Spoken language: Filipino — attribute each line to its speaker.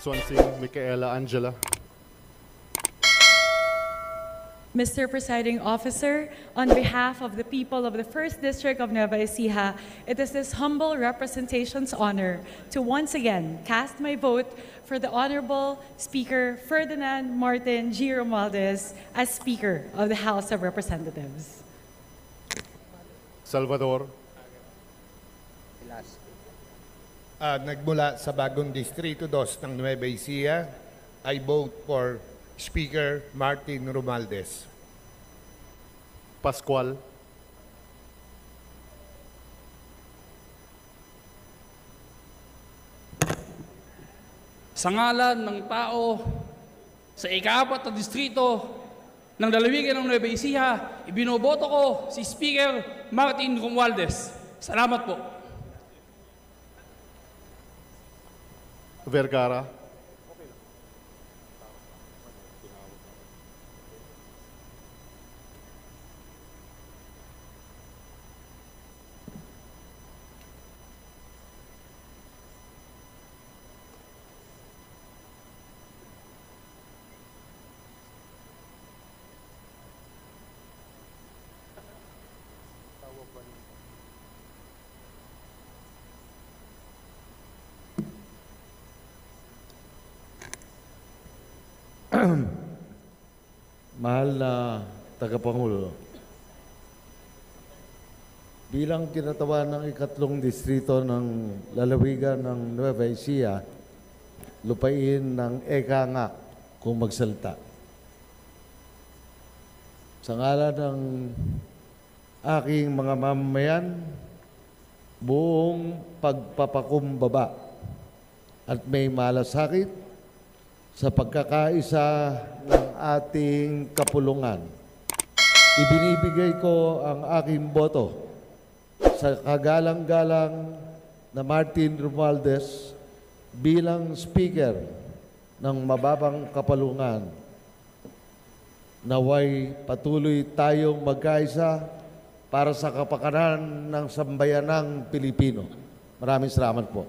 Speaker 1: Swansea Micaela Angela.
Speaker 2: Mr. Presiding Officer, on behalf of the people of the 1st District of Nueva Ecija, it is this humble representation's honor to once again cast my vote for the Honorable Speaker Ferdinand Martin G. Romualdez as Speaker of the House of Representatives.
Speaker 1: Salvador.
Speaker 3: Nagmula sa bagong Distrito 2 ng Nueva Ecija, I vote for Speaker Martin Romualdez.
Speaker 1: Pascual.
Speaker 4: Sa ngalan ng tao sa ika-4 na distrito ng lalawigan ng Nueva Ecija, ibinoboto ko si Speaker Martin Romualdez. Salamat po.
Speaker 1: Vergara.
Speaker 5: Mahal na tagapangulo, bilang kinatawa ng ikatlong distrito ng lalawigan ng Nueva Ecija, lupain ng eka nga kung magsalita. Sa ngalan ng aking mga mamamayan, buong pagpapakumbaba at may malasakit sa pagkakaisa ng ating kapulungan. Ibinibigay ko ang aking boto sa kagalang-galang na Martin Romualdez bilang Speaker ng mababang kapulungan. Naway patuloy tayong magkaisa para sa kapakanan ng sambayanang Pilipino. Maraming salamat po.